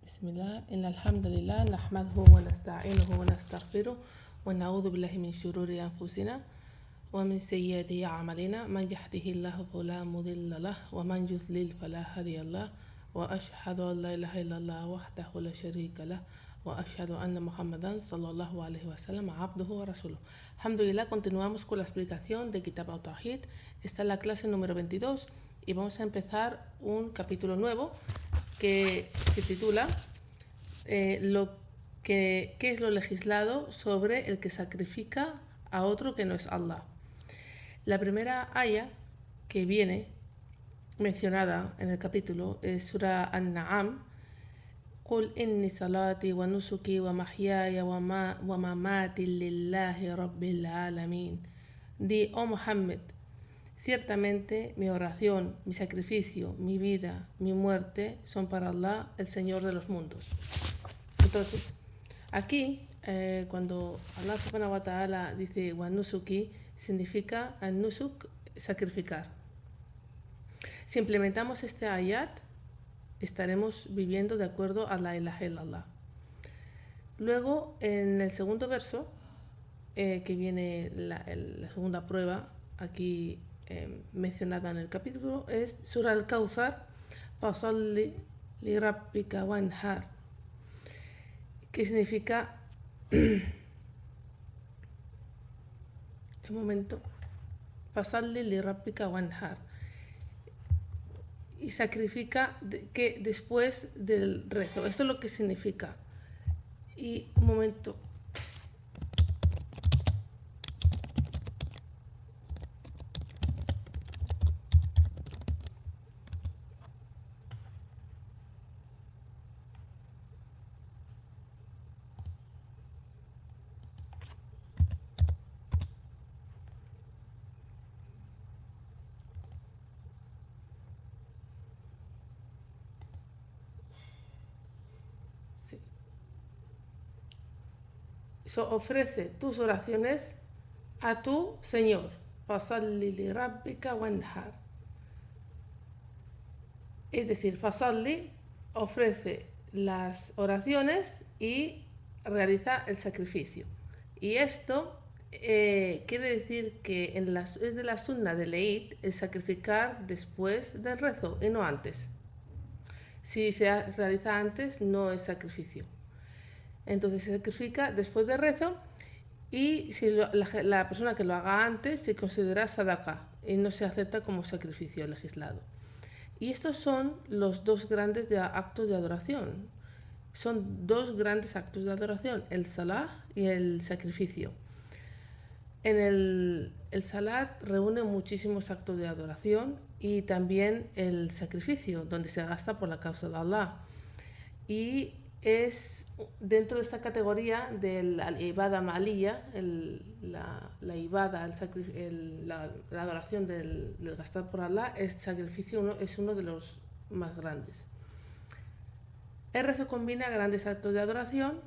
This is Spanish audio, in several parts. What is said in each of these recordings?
بسم الله إن الحمد لله نحمده ونستعينه ونستغفره ونعوذ بالله من شرور أنفسنا ومن سيئات أعمالنا من يهده الله فلا مضل له ومن يضلل فلا هادي له وأشهد أن لا إله إلا الله وحده لا شريك له وأشهد أن محمدا صلى الله عليه وسلم عبده ورسوله. Alhamdulillah, continuamos con la explicación de Kitab al-Tawhid. Esta es la clase número 22 y vamos a empezar un capítulo nuevo que se titula ¿qué es lo legislado sobre el que sacrifica a otro que no es Allah? La primera aya que viene mencionada en el capítulo es Surah An-Na'am. قل إني صلاتي ونسكي ومحياي ومماتي لله رب العالمين. Di, oh Muhammad, ciertamente mi oración, mi sacrificio, mi vida, mi muerte son para Allah, el Señor de los mundos. Entonces, aquí, cuando Allah subhanahu wa ta'ala dice wanusuki, significa an-nusuk, sacrificar. Si implementamos este ayat, estaremos viviendo de acuerdo a la ilaha illallah. Luego, en el segundo verso, que viene la segunda prueba, aquí mencionada en el capítulo, es Surah al-Kawthar, fasalli li rabbika wanhar, que significa fasalli li rabbika wanhar, y sacrifica que después del rezo. Esto es lo que significa. Y un momento. Ofrece tus oraciones a tu Señor. Fasalli li rabbika wanhar. Es decir, fasalli ofrece las oraciones y realiza el sacrificio. Y esto quiere decir que es de la sunna del Eid el sacrificar después del rezo y no antes. Si se realiza antes, no es sacrificio. Entonces se sacrifica después del rezo, y si la persona que lo haga antes se considera sadaqa y no se acepta como sacrificio legislado. Y estos son los dos grandes actos de adoración. Son dos grandes actos de adoración, el salah y el sacrificio. El salat reúne muchísimos actos de adoración y también el sacrificio, donde se gasta por la causa de Allah. Y es dentro de esta categoría de la ibada malía, la ibada, la adoración del gastar por Allah, el sacrificio es uno de los más grandes. El rezo combina grandes actos de adoración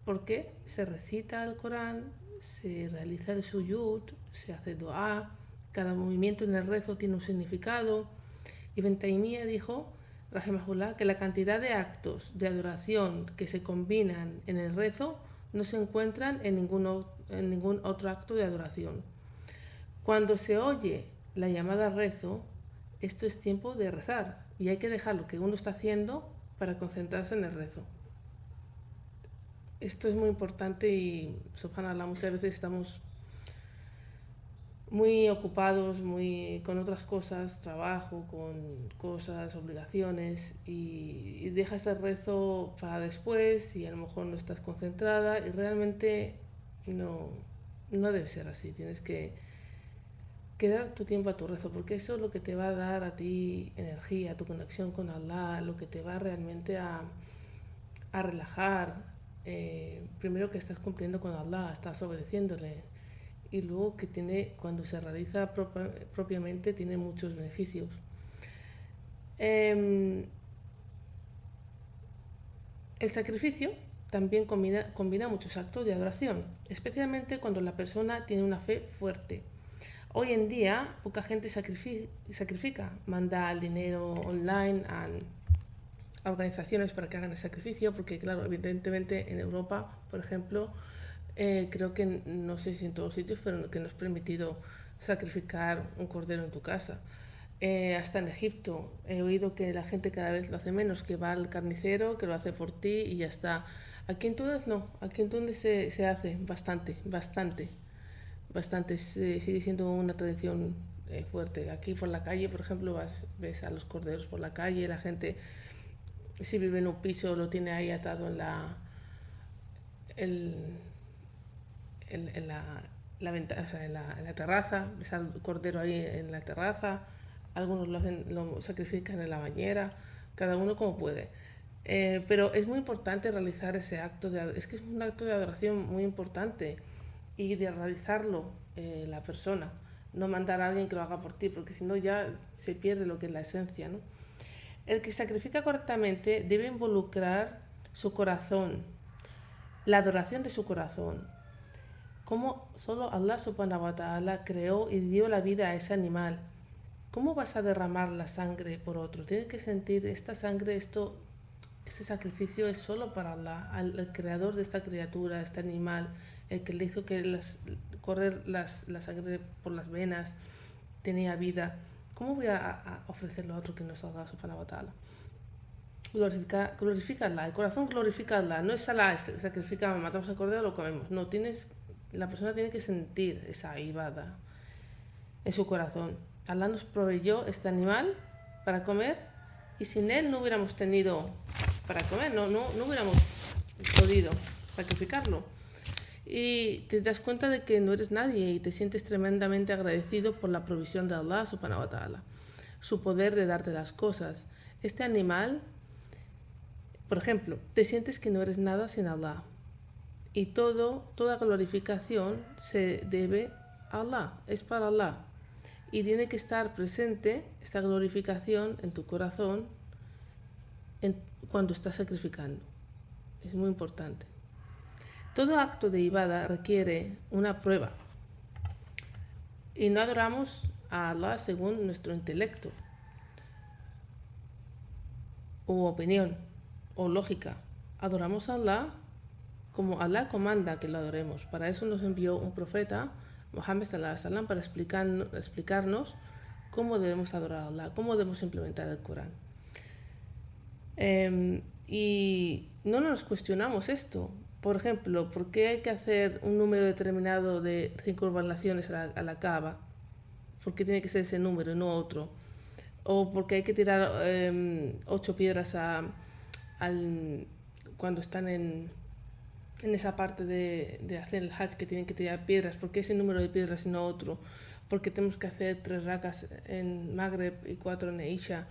porque se recita el Corán, se realiza el suyud, se hace dua, cada movimiento en el rezo tiene un significado. Ibn Taymiyyah dijo, rahimahullah, que la cantidad de actos de adoración que se combinan en el rezo no se encuentran en ningún otro acto de adoración. Cuando se oye la llamada rezo, esto es tiempo de rezar y hay que dejar lo que uno está haciendo para concentrarse en el rezo. Esto es muy importante y, subhanallah, muchas veces estamos muy ocupados, con otras cosas, trabajo, con cosas, obligaciones, y dejas el rezo para después y a lo mejor no estás concentrada, y realmente no debe ser así. Tienes que dar tu tiempo a tu rezo, porque eso es lo que te va a dar a ti energía, tu conexión con Allah, lo que te va realmente a relajar. Primero, que estás cumpliendo con Allah, estás obedeciéndole, y luego que cuando se realiza propiamente tiene muchos beneficios. El sacrificio también combina muchos actos de adoración, especialmente cuando la persona tiene una fe fuerte Hoy en día poca gente sacrifica, manda el dinero online a organizaciones para que hagan el sacrificio, porque claro, evidentemente en Europa, por ejemplo, creo que no sé si en todos sitios, pero que no es permitido sacrificar un cordero en tu casa. Hasta en Egipto he oído que la gente cada vez lo hace menos, que va al carnicero, que lo hace por ti y ya está. Aquí en Túnez no, aquí en Túnez se hace bastante, sigue siendo una tradición fuerte. Aquí por la calle, por ejemplo, ves a los corderos por la calle, la gente, si vive en un piso, lo tiene ahí atado el, en la ventana, o sea, en la terraza, ves al cordero ahí en la terraza, algunos lo sacrifican en la bañera, cada uno como puede. Pero es muy importante realizar ese acto es que es un acto de adoración muy importante y de realizarlo la persona, no mandar a alguien que lo haga por ti, porque si no ya se pierde lo que es la esencia, ¿no? El que sacrifica correctamente debe involucrar su corazón, la adoración de su corazón, como solo Allah subhanahu wa ta'ala creó y dio la vida a ese animal. ¿Cómo vas a derramar la sangre por otro? Tienes que sentir esta sangre, ese sacrificio es solo para Allah, al creador de esta criatura, este animal, el que le hizo que correr la sangre por las venas, tenía vida. ¿Cómo voy a ofrecerlo a otro que no es Allah subhanahu wa ta'ala? Glorifica Allah, el corazón glorifica Allah, no es Allah, sacrifica, matamos al cordero, lo comemos. No, la persona tiene que sentir esa ibada en su corazón. Allah nos proveyó este animal para comer y sin él no hubiéramos tenido para comer, no hubiéramos podido sacrificarlo. Y te das cuenta de que no eres nadie y te sientes tremendamente agradecido por la provisión de Allah subhanahu wa ta'ala, su poder de darte las cosas. Este animal, por ejemplo, te sientes que no eres nada sin Allah y toda glorificación se debe a Allah, es para Allah y tiene que estar presente esta glorificación en tu corazón cuando estás sacrificando. Es muy importante. Todo acto de ibada requiere una prueba y no adoramos a Allah según nuestro intelecto o opinión o lógica. Adoramos a Allah como Allah comanda que lo adoremos. Para eso nos envió un profeta, Muhammad sallallahu alaihi wasallam, para explicarnos cómo debemos adorar a Allah, cómo debemos implementar el Corán. Y no nos cuestionamos esto. Por ejemplo, ¿por qué hay que hacer un número determinado de circunvalaciones a la Kaaba? ¿Por qué tiene que ser ese número y no otro? ¿O porque hay que tirar 8 piedras cuando están en esa parte de hacer el Hajj, que tienen que tirar piedras? ¿Por qué ese número de piedras y no otro? Porque tenemos que hacer 3 rakas en Maghreb y 4 en Isha.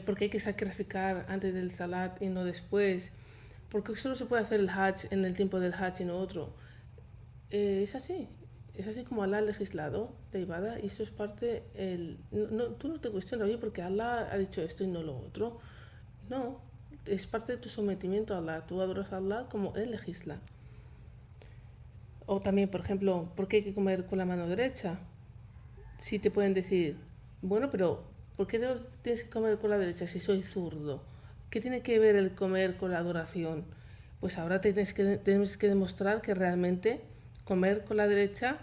Porque hay que sacrificar antes del Salat y no después. Porque solo se puede hacer el Hajj en el tiempo del Hajj y no otro. Es así como Allah ha legislado de ibada y eso es parte. Tú no te cuestionas, oye, porque Allah ha dicho esto y no lo otro. No, es parte de tu sometimiento a Allah. Tú adoras a Allah como Él legisla. O también, por ejemplo, ¿por qué hay que comer con la mano derecha? Si te pueden decir, bueno, pero ¿por qué tienes que comer con la derecha si soy zurdo? ¿Qué tiene que ver el comer con la adoración? Pues ahora tienes que demostrar que realmente comer con la derecha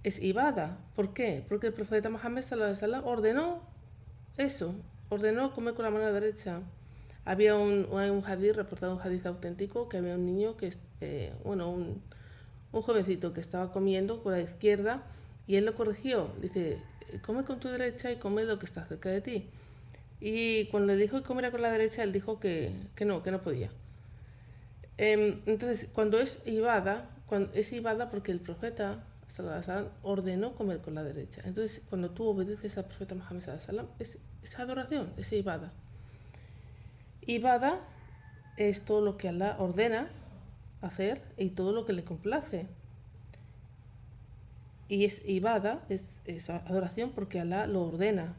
es ibada. ¿Por qué? Porque el profeta Muhammad sallallahu alaihi wasallam ordenó comer con la mano derecha. Hay un hadith, reportado un hadith auténtico, que había un niño un jovencito que estaba comiendo con la izquierda y él lo corrigió. Dice, come con tu derecha y come lo que está cerca de ti. Y cuando le dijo que comiera con la derecha, él dijo que no podía. Entonces, cuando es ibada porque el profeta sallallahu alaihi wasallam ordenó comer con la derecha. Entonces, cuando tú obedeces al profeta Muhammad sallallahu alaihi wasallam, es adoración, es ibada. Ibada es todo lo que Allah ordena hacer y todo lo que le complace. Y es ibada, es adoración porque Allah lo ordena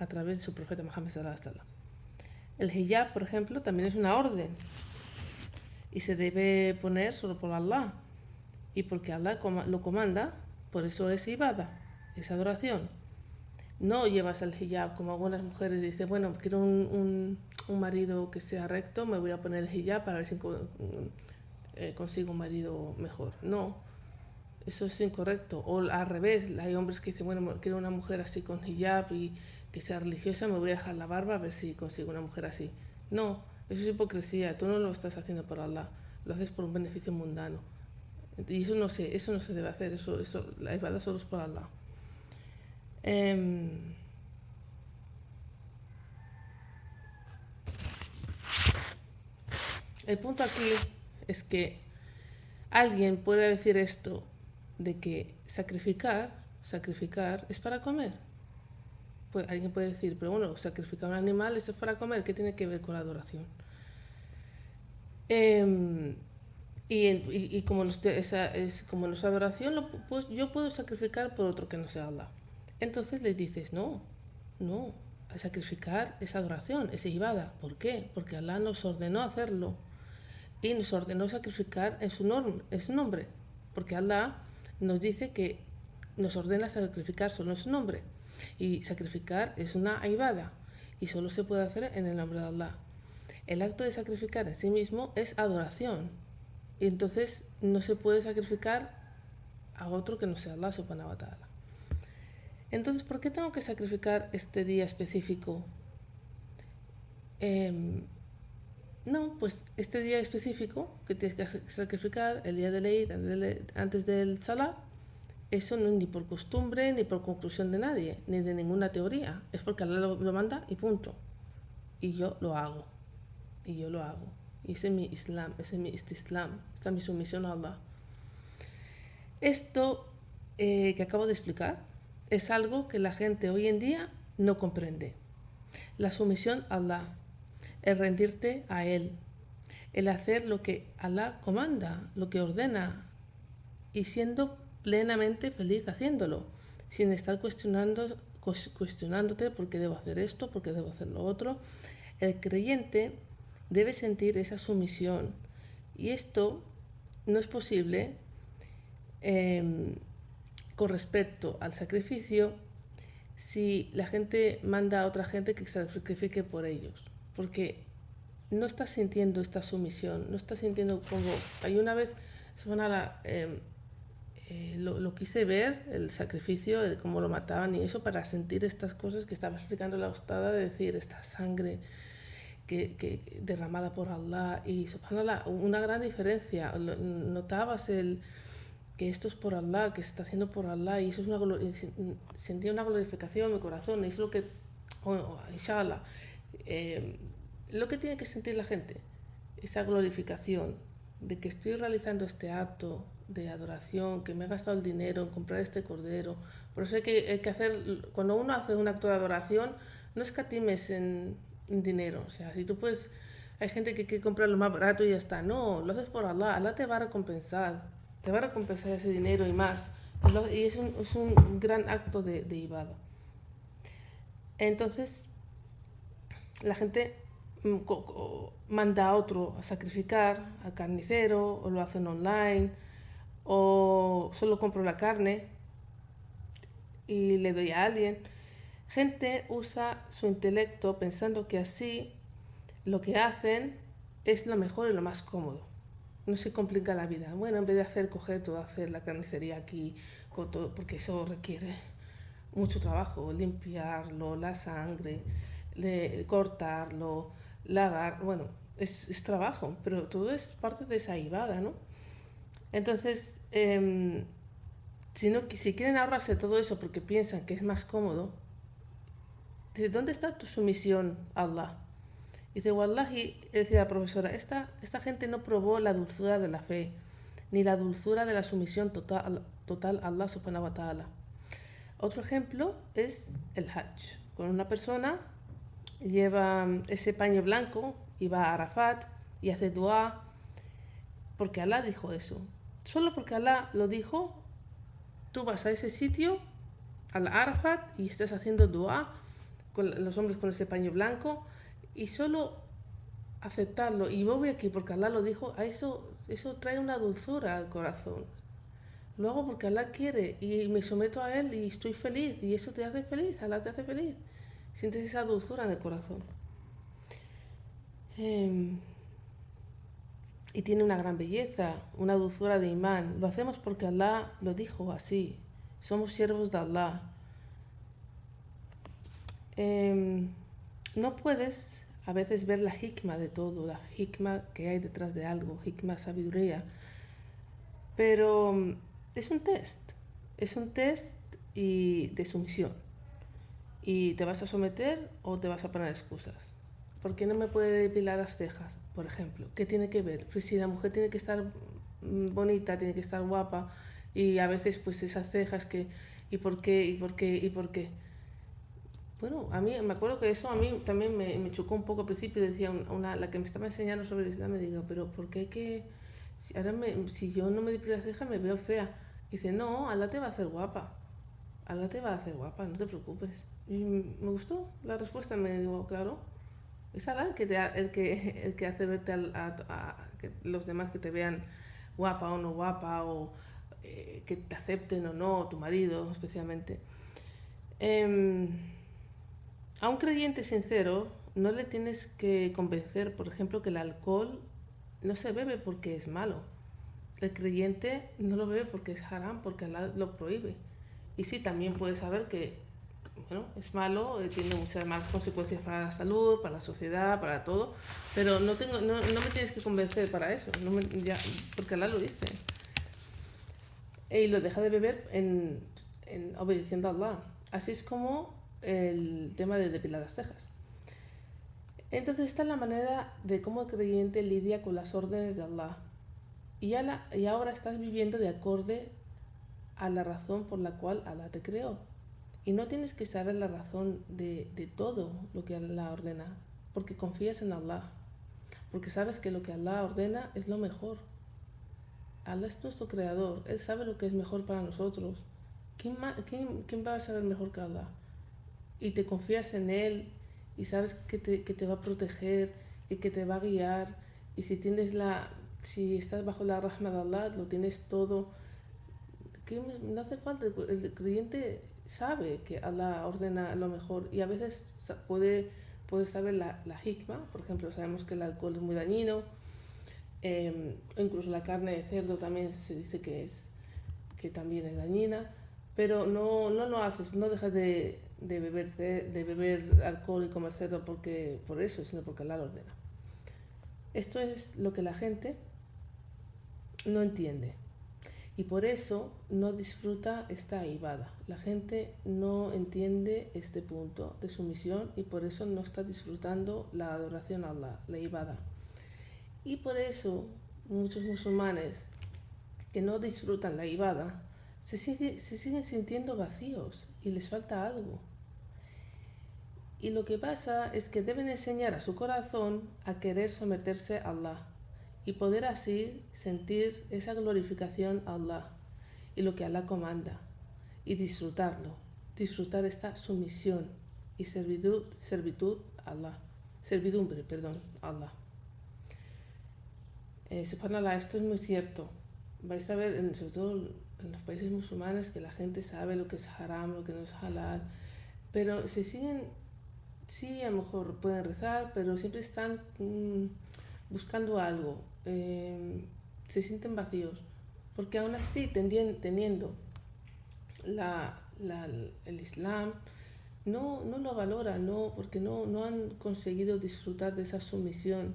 a través de su profeta Muhammad sallallahu alaihi wasallam. El hijab, por ejemplo, también es una orden y se debe poner solo por Allah y porque Allah lo comanda, por eso es ibada, es adoración. No llevas el hijab como algunas mujeres dicen, bueno, quiero un marido que sea recto, me voy a poner el hijab para ver si consigo un marido mejor. No, eso es incorrecto. O al revés, hay hombres que dicen, bueno, quiero una mujer así con hijab y que sea religiosa, me voy a dejar la barba a ver si consigo una mujer así. No, eso es hipocresía, tú no lo estás haciendo por Allah, lo haces por un beneficio mundano. Y eso no se debe hacer, la ibadah solo es por Allah. El punto aquí es que alguien puede decir esto de que sacrificar es para comer. Pues alguien puede decir, pero bueno, sacrificar un animal, eso es para comer, ¿qué tiene que ver con la adoración? Y como no es adoración, pues yo puedo sacrificar por otro que no sea Allah. Entonces le dices, no, al sacrificar es adoración, es ibadah. ¿Por qué? Porque Allah nos ordenó hacerlo y nos ordenó sacrificar en su nombre. Porque Allah nos dice que nos ordena sacrificar solo en su nombre. Y sacrificar es una ibadah y solo se puede hacer en el nombre de Allah. El acto de sacrificar en sí mismo es adoración. Y entonces no se puede sacrificar a otro que no sea Allah subhanahu wa ta'ala. Entonces, ¿por qué tengo que sacrificar este día específico? No, pues este día específico que tienes que sacrificar, el día del Eid, antes del Salah, eso no es ni por costumbre, ni por conclusión de nadie, ni de ninguna teoría. Es porque Allah lo manda y punto. Y yo lo hago. Y ese es mi Islam, ese es mi istislam, esta es mi sumisión a Allah. Esto que acabo de explicar es algo que la gente hoy en día no comprende. La sumisión a Allah, el rendirte a Él, el hacer lo que Allah comanda, lo que ordena, y siendo plenamente feliz haciéndolo, sin estar cuestionándote por qué debo hacer esto, por qué debo hacer lo otro. El creyente debe sentir esa sumisión, y esto no es posible con respecto al sacrificio si la gente manda a otra gente que se sacrifique por ellos, porque no estás sintiendo esta sumisión, no estás sintiendo como... Hay una vez, lo quise ver, el sacrificio, cómo lo mataban y eso, para sentir estas cosas que estaba explicando la ustada, de decir, esta sangre que derramada por Allah, y subhanallah, una gran diferencia. Notabas que esto es por Allah, que se está haciendo por Allah, y eso es sentía una glorificación en mi corazón, y es lo que, inshallah, lo que tiene que sentir la gente, esa glorificación de que estoy realizando este acto de adoración, que me he gastado el dinero en comprar este cordero. Por eso hay que hacer, cuando uno hace un acto de adoración, no escatimes en dinero. O sea, si tú puedes, hay gente que quiere comprar lo más barato y ya está. No, lo haces por Allah. Allah te va a recompensar ese dinero y más. Y es un gran acto de ibadah. Entonces, la gente manda a otro a sacrificar, al carnicero, o lo hacen online, o solo compro la carne y le doy a alguien. Gente usa su intelecto pensando que así lo que hacen es lo mejor y lo más cómodo. No se complica la vida. Bueno, en vez de hacer la carnicería aquí, con todo, porque eso requiere mucho trabajo, limpiarlo, la sangre, cortarlo, lavar, bueno, es trabajo, pero todo es parte de esa ibadah, ¿no? Entonces, si quieren ahorrarse todo eso porque piensan que es más cómodo, dice, ¿dónde está tu sumisión a Allah? Dice, Wallahi, decía la profesora, esta gente no probó la dulzura de la fe, ni la dulzura de la sumisión total a Allah subhanahu wa ta'ala. Otro ejemplo es el Hajj. Cuando una persona lleva ese paño blanco y va a Arafat y hace dua, porque Allah dijo eso. Solo porque Allah lo dijo, tú vas a ese sitio, al Arafat, y estás haciendo dua con los hombres con ese paño blanco, y solo aceptarlo, y yo voy aquí porque Allah lo dijo, eso trae una dulzura al corazón. Lo hago porque Allah quiere y me someto a Él y estoy feliz. Y eso te hace feliz, Allah te hace feliz. Sientes esa dulzura en el corazón. Y tiene una gran belleza, una dulzura de imán. Lo hacemos porque Allah lo dijo así. Somos siervos de Allah. No puedes a veces ver la hikma de todo, la hikma que hay detrás de algo, hikma sabiduría. Pero es un test de sumisión. Y te vas a someter o te vas a poner excusas. ¿Por qué no me puede depilar las cejas, por ejemplo? ¿Qué tiene que ver? Pues si la mujer tiene que estar bonita, tiene que estar guapa, y a veces pues esas cejas que, ¿y por qué? ¿Y por qué? ¿Y por qué? Bueno, a mí me acuerdo que eso a mí también me chocó un poco al principio. Decía la que me estaba enseñando sobre el Islam, me digo, pero ¿por qué que si yo no me depilo las cejas me veo fea? Dice, no, Allah te va a hacer guapa. Allah te va a hacer guapa, no te preocupes. Y me gustó la respuesta, me digo, claro. Es Allah el que hace verte que los demás que te vean guapa o no guapa, o que te acepten o no, tu marido especialmente. A un creyente sincero no le tienes que convencer, por ejemplo, que el alcohol no se bebe porque es malo. El creyente no lo bebe porque es haram, porque Allah lo prohíbe. Y sí, también puedes saber que bueno, es malo, tiene muchas malas consecuencias para la salud, para la sociedad, para todo, pero no me tienes que convencer para eso, porque Allah lo dice. Y lo deja de beber en obedeciendo a Allah. Así es como el tema de depilar las cejas. Entonces esta es la manera de cómo el creyente lidia con las órdenes de Allah. Y ahora estás viviendo de acorde a la razón por la cual Allah te creó. Y no tienes que saber la razón de todo lo que Allah ordena, porque confías en Allah, porque sabes que lo que Allah ordena es lo mejor. Allah es nuestro creador, Él sabe lo que es mejor para nosotros. ¿Quién va a saber mejor que Allah? Y te confías en Él y sabes que te va a proteger y que te va a guiar. Y si estás bajo la rahma de Allah, lo tienes todo. No hace falta, el creyente sabe que Allah ordena lo mejor, y a veces puede saber la hikma. Por ejemplo, sabemos que el alcohol es muy dañino, incluso la carne de cerdo también se dice que también es dañina, pero no lo haces, no dejas de beber alcohol y comer cerdo por eso, sino porque Allah lo ordena. Esto es lo que la gente no entiende. Y por eso no disfruta esta ibada. La gente no entiende este punto de sumisión y por eso no está disfrutando la adoración a Allah, la ibada. Y por eso muchos musulmanes que no disfrutan la ibada se siguen sintiendo vacíos y les falta algo. Y lo que pasa es que deben enseñar a su corazón a querer someterse a Allah y poder así sentir esa glorificación a Allah y lo que Allah comanda, y disfrutar esta sumisión y servidumbre a Allah. Subhanallah, esto es muy cierto. Vais a ver, sobre todo en los países musulmanes, que la gente sabe lo que es haram, lo que no es halal, pero sí, a lo mejor pueden rezar, pero siempre están buscando algo. Se sienten vacíos, porque aún así teniendo el Islam, no lo valoran, porque no han conseguido disfrutar de esa sumisión,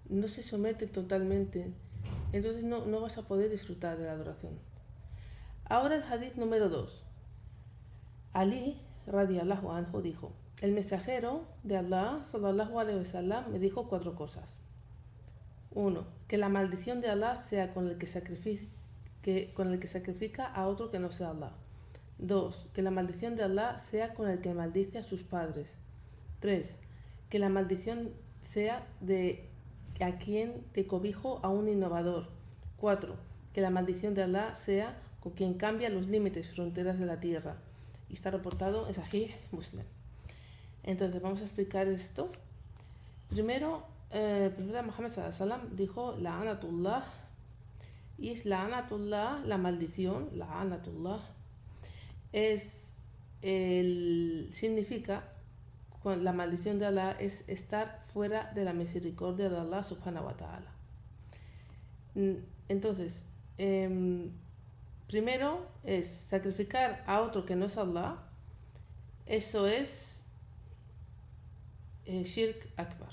no se someten totalmente, entonces no vas a poder disfrutar de la adoración. Ahora el hadith número 2. Ali radiallahu anhu dijo: el mensajero de Allah sallallahu alaihi wasallam me dijo 4 cosas. 1. Que la maldición de Allah sea con el que sacrifica a otro que no sea Allah. 2. Que la maldición de Allah sea con el que maldice a sus padres. 3. Que la maldición sea de a quien te cobijo a un innovador. 4. Que la maldición de Allah sea con quien cambia los límites, fronteras de la tierra. Y está reportado en Sahih Muslim. Entonces vamos a explicar esto. Primero, el profeta Muhammad sallallahu alaihi wasallam dijo: La'anatullah Y es la anatullah, la maldición, la anatullah, significa, la maldición de Allah es estar fuera de la misericordia de Allah subhanahu wa ta'ala. Entonces, primero es sacrificar a otro que no es Allah, eso es shirk akbar,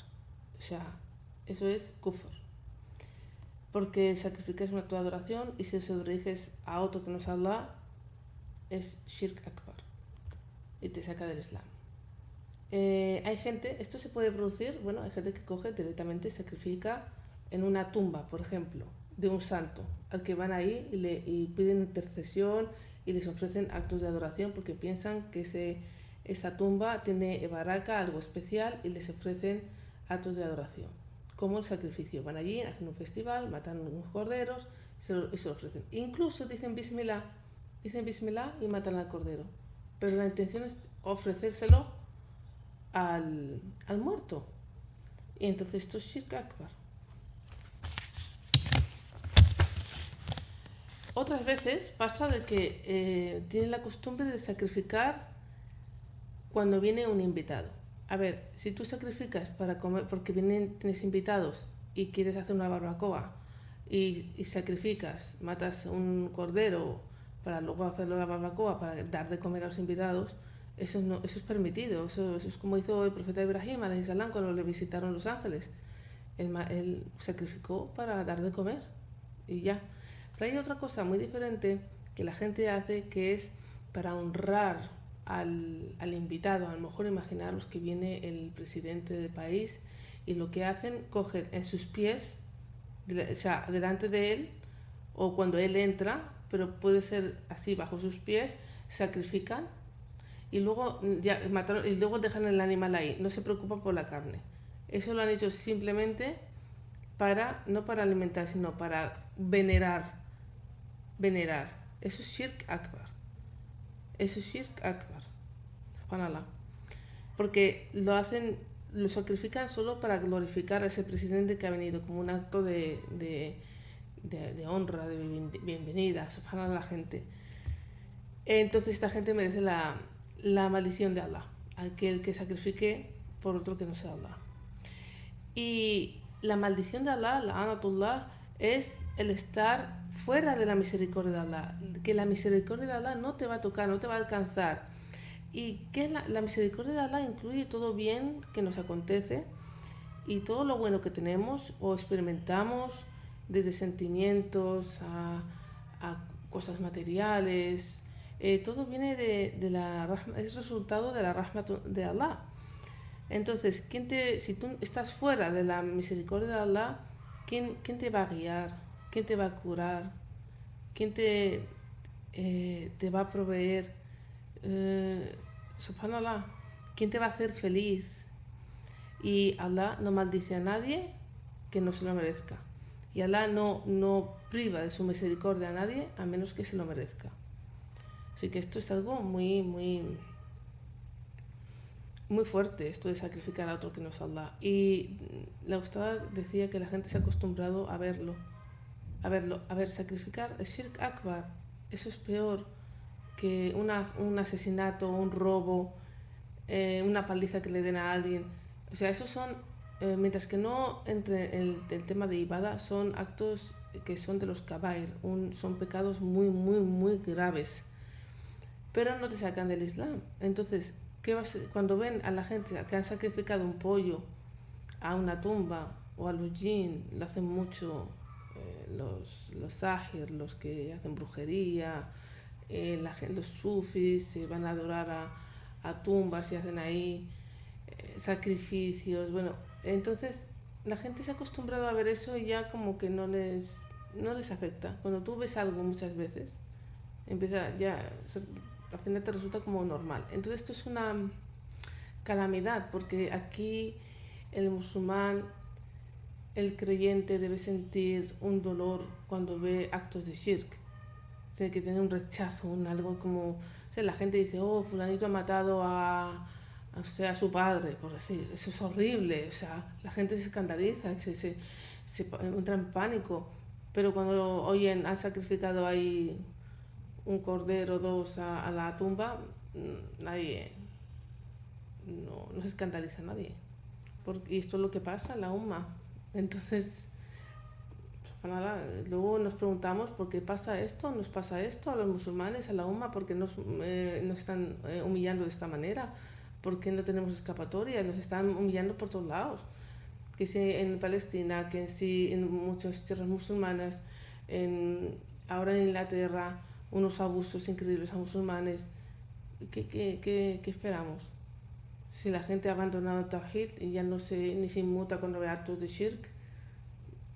o sea, eso es kufr, porque sacrificar es un acto de adoración y si se diriges a otro que no es Allah es shirk akbar y te saca del Islam. Hay gente, esto se puede producir, bueno, hay gente que coge directamente y sacrifica en una tumba, por ejemplo, de un santo, al que van ahí y piden intercesión y les ofrecen actos de adoración porque piensan que esa tumba tiene baraka, algo especial, y les ofrecen actos de adoración, como el sacrificio. Van allí, hacen un festival, matan unos corderos y se lo ofrecen. Incluso dicen bismillah y matan al cordero, pero la intención es ofrecérselo al muerto. Y entonces esto es shirk akbar. Otras veces pasa de que tienen la costumbre de sacrificar cuando viene un invitado. A ver, si tú sacrificas para comer porque tienes invitados y quieres hacer una barbacoa y sacrificas, matas un cordero para luego hacerlo la barbacoa para dar de comer a los invitados, eso es permitido. Eso es como hizo el profeta Ibrahim alayhi salam cuando le visitaron los ángeles. Él sacrificó para dar de comer y ya. Pero hay otra cosa muy diferente que la gente hace, que es para honrar al invitado. A lo mejor imaginaros que viene el presidente del país y lo que hacen, cogen en sus pies, o sea, delante de él, o cuando él entra, pero puede ser así bajo sus pies, sacrifican y luego y luego dejan el animal ahí, no se preocupan por la carne. Eso lo han hecho simplemente no para alimentar, sino para venerar. Eso es shirk akbar. Subhanallah. Porque lo sacrifican solo para glorificar a ese presidente que ha venido, como un acto de honra, de bienvenida. Subhanallah, la gente. Entonces esta gente merece la maldición de Allah, aquel que sacrifique por otro que no sea Allah. Y la maldición de Allah, la anatullah, es el estar fuera de la misericordia de Allah, que la misericordia de Allah no te va a tocar, no te va a alcanzar, y que la misericordia de Allah incluye todo bien que nos acontece y todo lo bueno que tenemos o experimentamos, desde sentimientos a cosas materiales. Todo viene es resultado de la rahma de Allah. Entonces, si tú estás fuera de la misericordia de Allah, ¿quién te va a guiar? ¿Quién te va a curar? ¿Quién te va a proveer? Subhanallah, ¿quién te va a hacer feliz? Y Allah no maldice a nadie que no se lo merezca. Y Allah no priva de su misericordia a nadie a menos que se lo merezca. Así que esto es algo muy, muy, muy fuerte, esto de sacrificar a otro que no es Allah. Y la ustada decía que la gente se ha acostumbrado a verlo. A ver, sacrificar el shirk akbar, eso es peor que un asesinato, un robo, una paliza que le den a alguien. O sea, esos son, mientras que no entre el tema de ibada, son actos que son de los kabair, son pecados muy, muy, muy graves, pero no te sacan del Islam. Entonces, cuando ven a la gente que han sacrificado un pollo a una tumba o a los jinn, lo hacen mucho los sahir, los que hacen brujería, los sufis se van a adorar a tumbas y hacen ahí sacrificios. Bueno, entonces la gente se ha acostumbrado a ver eso y ya como que no les afecta. Cuando tú ves algo muchas veces, al final te resulta como normal. Entonces esto es una calamidad, porque aquí el musulmán, el creyente, debe sentir un dolor cuando ve actos de shirk. Tiene que tener un rechazo, algo como... O sea, la gente dice, oh, fulanito ha matado a su padre, por decir. Eso es horrible. O sea, la gente se escandaliza, se entra en pánico. pero cuando oyen han sacrificado ahí un cordero o dos a la tumba, nadie, no se escandaliza nadie. Porque esto es lo que pasa en la umma. Entonces, pues nada, luego nos preguntamos por qué pasa esto, nos pasa esto a los musulmanes, a la umma, por qué nos están humillando de esta manera, por qué no tenemos escapatoria, nos están humillando por todos lados. Que si en Palestina, que si en muchas tierras musulmanas, ahora en Inglaterra, unos abusos increíbles a musulmanes. ¿Qué esperamos? Si la gente ha abandonado el Tawhid y ya no ni se inmuta cuando ve actos de shirk,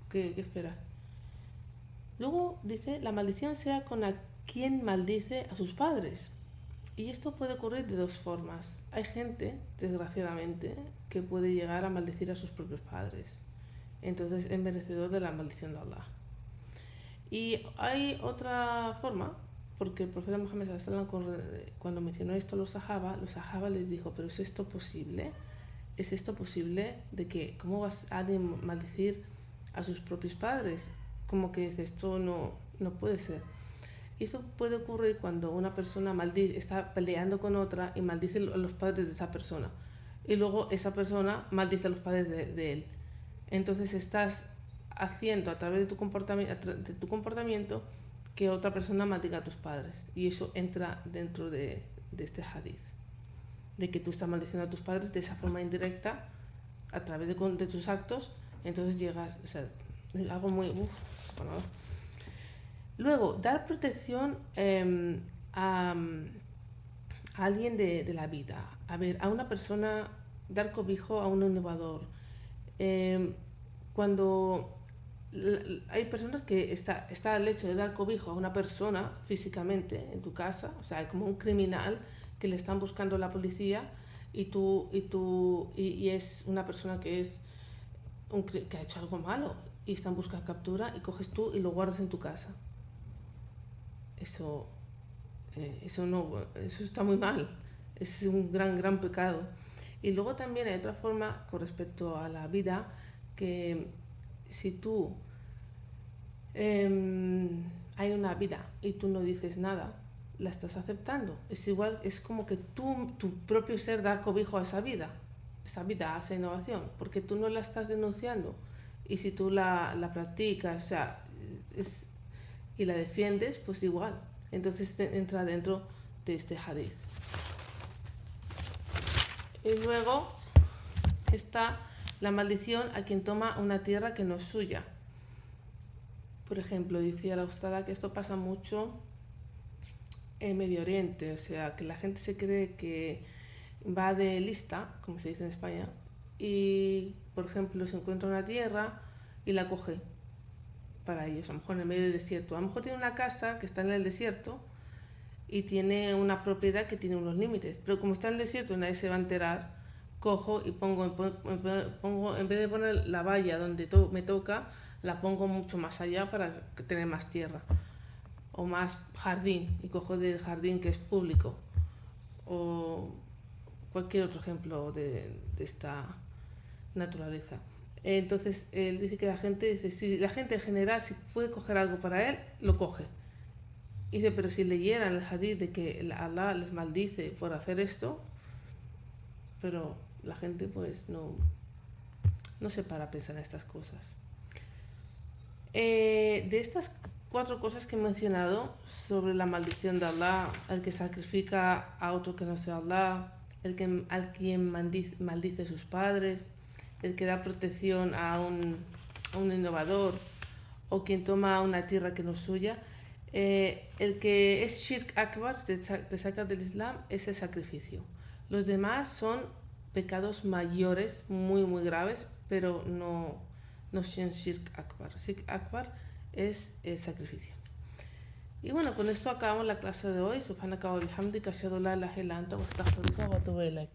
¿qué espera? Luego dice, la maldición sea con a quien maldice a sus padres. Y esto puede ocurrir de dos formas. Hay gente, desgraciadamente, que puede llegar a maldecir a sus propios padres. Entonces es merecedor de la maldición de Allah. Y hay otra forma, porque el profeta Muhammad cuando mencionó esto a los sahaba les dijo, pero ¿es esto posible? ¿Es esto posible de que cómo vas a maldecir a sus propios padres? Como que dice, esto no puede ser. Y eso puede ocurrir cuando una persona está peleando con otra y maldice a los padres de esa persona. Y luego esa persona maldice a los padres de él. Entonces estás haciendo a través de tu comportamiento que otra persona maldiga a tus padres. Y eso entra dentro de este hadith. De que tú estás maldiciendo a tus padres de esa forma indirecta, a través de tus actos. Entonces llegas, o sea, algo muy... bueno. Luego, dar protección a alguien de la vida. A ver, a una persona, dar cobijo a un innovador. Cuando hay personas que está el hecho de dar cobijo a una persona físicamente en tu casa, o sea, como un criminal que le están buscando la policía y es una persona que ha hecho algo malo y está en busca de captura y coges tú y lo guardas en tu casa. Eso está muy mal, es un gran pecado. Y luego también hay otra forma con respecto a la vida, que si tú hay una vida y tú no dices nada, la estás aceptando. Es igual, es como que tu propio ser da cobijo a esa vida, a esa innovación, porque tú no la estás denunciando. Y si tú la practicas, o sea, y la defiendes, pues igual. Entonces entra dentro de este hadith. Y luego está la maldición a quien toma una tierra que no es suya. Por ejemplo, decía la ustada que esto pasa mucho en Medio Oriente, o sea, que la gente se cree que va de lista, como se dice en España, y, por ejemplo, se encuentra una tierra y la coge para ellos, a lo mejor en el medio del desierto. A lo mejor tiene una casa que está en el desierto y tiene una propiedad que tiene unos límites, pero como está en el desierto y nadie se va a enterar, cojo y pongo en vez de poner la valla donde me toca, la pongo mucho más allá para tener más tierra o más jardín, y cojo del jardín que es público, o cualquier otro ejemplo de esta naturaleza. Entonces él dice que si la gente en general, si puede coger algo para él, lo coge. Y dice, pero si leyeran el hadith de que Allah les maldice por hacer esto, pero la gente pues no se para a pensar en estas cosas. De estas 4 cosas que he mencionado sobre la maldición de Allah, el que sacrifica a otro que no sea Allah, al quien maldice a sus padres, el que da protección a un innovador, o quien toma una tierra que no es suya, el que es shirk akbar, te saca del Islam, es el sacrificio. Los demás son pecados mayores, muy graves, pero no son shirk akbar. Shirk akbar es el sacrificio. Y bueno, con esto acabamos la clase de hoy. Subhanaka wa bihamdika, ashhadu an la ilaha illa anta, astaghfiruka wa atubu ilaik.